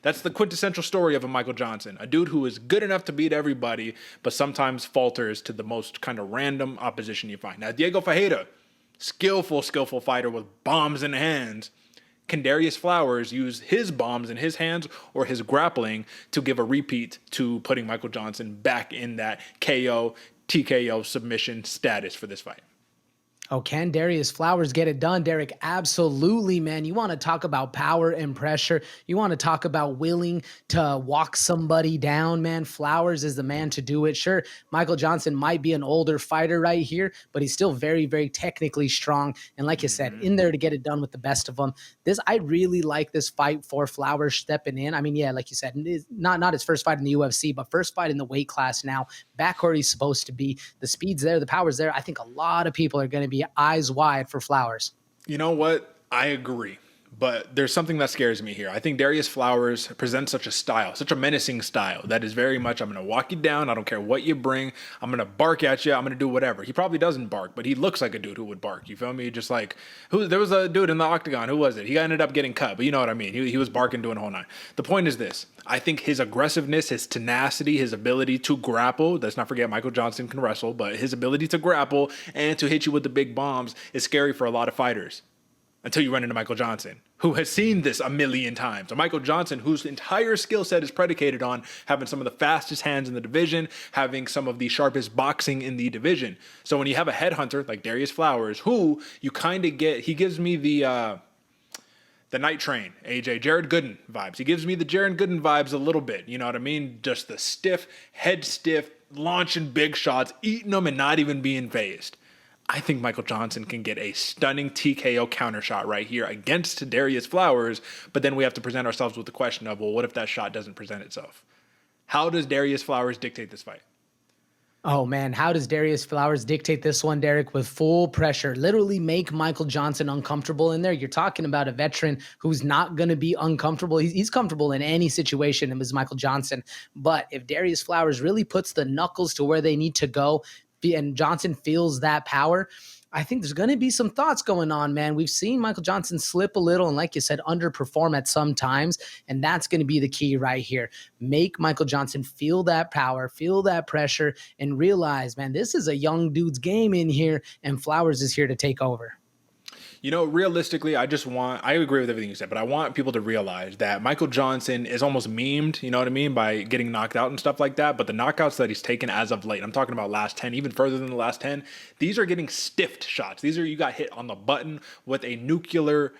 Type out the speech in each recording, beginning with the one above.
That's the quintessential story of a Michael Johnson, a dude who is good enough to beat everybody, but sometimes falters to the most kind of random opposition you find. Now, Diego Ferreira, skillful fighter with bombs in hands. Can Darrius Flowers use his bombs in his hands or his grappling to give a repeat to putting Michael Johnson back in that KO, TKO submission status for this fight? Oh, can Darrius Flowers get it done, Derek? Absolutely, man. You want to talk about power and pressure. You want to talk about willing to walk somebody down, man. Flowers is the man to do it. Sure, Michael Johnson might be an older fighter right here, but he's still very, very technically strong. And like you said, in there to get it done with the best of them. I really like this fight for Flowers stepping in. I mean, yeah, like you said, it's not his first fight in the UFC, but first fight in the weight class now. Back where he's supposed to be. The speed's there, the power's there. I think a lot of people are going to be eyes wide for Flowers. You know what? I agree. But there's something that scares me here. I think Darrius Flowers presents such a style, such a menacing style that is very much, I'm going to walk you down. I don't care what you bring. I'm going to bark at you. I'm going to do whatever. He probably doesn't bark, but he looks like a dude who would bark. You feel me? Just like, there was a dude in the octagon. Who was it? He ended up getting cut, but you know what I mean. He was barking, doing a whole nine. The point is this. I think his aggressiveness, his tenacity, his ability to grapple, let's not forget Michael Johnson can wrestle, but his ability to grapple and to hit you with the big bombs is scary for a lot of fighters. Until you run into Michael Johnson, who has seen this a million times. A Michael Johnson whose entire skill set is predicated on having some of the fastest hands in the division, having some of the sharpest boxing in the division. So when you have a headhunter like Darrius Flowers, who you kind of get, he gives me the Night Train, AJ, Jared Gooden vibes. He gives me the Jared Gooden vibes a little bit. You know what I mean? Just the head stiff, launching big shots, eating them and not even being phased. I think Michael Johnson can get a stunning TKO counter shot right here against Darrius Flowers, but then we have to present ourselves with the question of, well, what if that shot doesn't present itself? How does Darrius Flowers dictate this fight? Oh, man, how does Darrius Flowers dictate this one, Derek, with full pressure? Literally make Michael Johnson uncomfortable in there. You're talking about a veteran who's not going to be uncomfortable. He's comfortable in any situation, and was Michael Johnson. But if Darrius Flowers really puts the knuckles to where they need to go, and Johnson feels that power, I think there's going to be some thoughts going on, man. We've seen Michael Johnson slip a little and, like you said, underperform at some times, and that's going to be the key right here. Make Michael Johnson feel that power, feel that pressure, and realize, man, this is a young dude's game in here, and Flowers is here to take over. You know, realistically, I agree with everything you said, but I want people to realize that Michael Johnson is almost memed, you know what I mean, by getting knocked out and stuff like that. But the knockouts that he's taken as of late, I'm talking about last 10, even further than the last 10, these are getting stiffed shots. You got hit on the button with a nuclear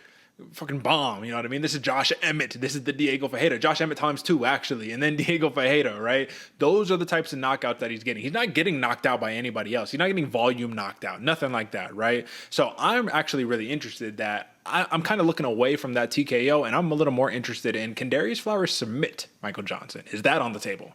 fucking bomb, you know what I mean? This is Josh Emmett. This is the Diego Ferreira. Josh Emmett times 2, actually, and then Diego Ferreira, right? Those are the types of knockouts that he's getting. He's not getting knocked out by anybody else. He's not getting volume knocked out, nothing like that, right? So I'm actually really interested that I'm kind of looking away from that TKO, and I'm a little more interested in, can Darrius Flowers submit Michael Johnson? Is that on the table?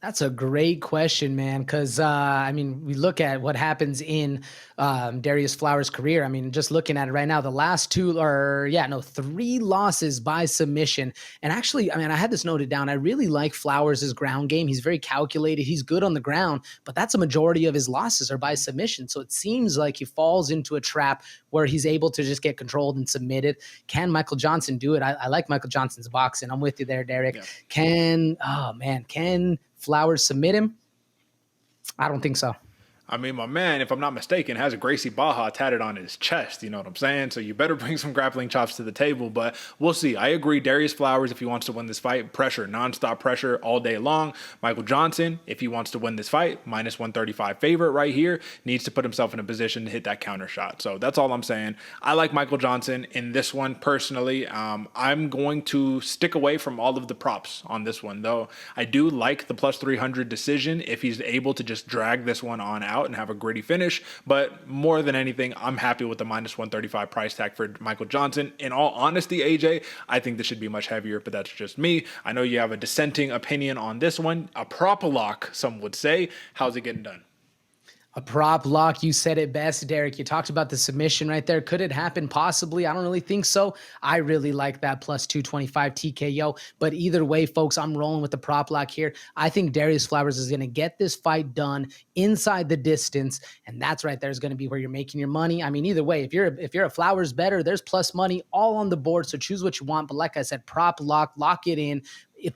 That's a great question, man, because, we look at what happens in Darrius Flowers' career. I mean, just looking at it right now, the last 3 losses by submission. And actually, I had this noted down. I really like Flowers' ground game. He's very calculated. He's good on the ground, but that's a majority of his losses are by submission. So it seems like he falls into a trap where he's able to just get controlled and submitted. Can Michael Johnson do it? I like Michael Johnson's boxing. I'm with you there, Derek. Yeah. Can Flowers submit him? I don't think so. I mean, my man, if I'm not mistaken, has a Gracie Baja tatted on his chest. You know what I'm saying? So you better bring some grappling chops to the table. But we'll see. I agree. Darrius Flowers, if he wants to win this fight, pressure, nonstop pressure all day long. Michael Johnson, if he wants to win this fight, minus 135 favorite right here, needs to put himself in a position to hit that counter shot. So that's all I'm saying. I like Michael Johnson in this one personally. I'm going to stick away from all of the props on this one, though. I do like the plus 300 decision if he's able to just drag this one on out and have a gritty finish. But more than anything, I'm happy with the minus 135 price tag for Michael Johnson. In all honesty, AJ, I think this should be much heavier, but that's just me. I know you have a dissenting opinion on this one. A prop lock, some would say. How's it getting done? A prop lock, you said it best, Derek. You talked about the submission right there. Could it happen? Possibly. I don't really think so. I really like that plus 225 TKO. But either way, folks, I'm rolling with the prop lock here. I think Darrius Flowers is going to get this fight done inside the distance, and that's right there is going to be where you're making your money. I mean, either way, if you're a Flowers better, there's plus money all on the board. So choose what you want. But like I said, prop lock it in.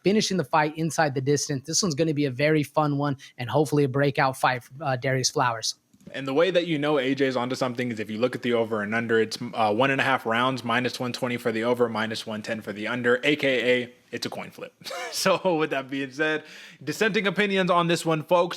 Finishing the fight inside the distance. This one's going to be a very fun one and hopefully a breakout fight for Darrius Flowers. And the way that you know AJ's onto something is if you look at the over and under, it's 1.5 rounds, minus 120 for the over, minus 110 for the under, aka it's a coin flip. So with that being said, dissenting opinions on this one, folks.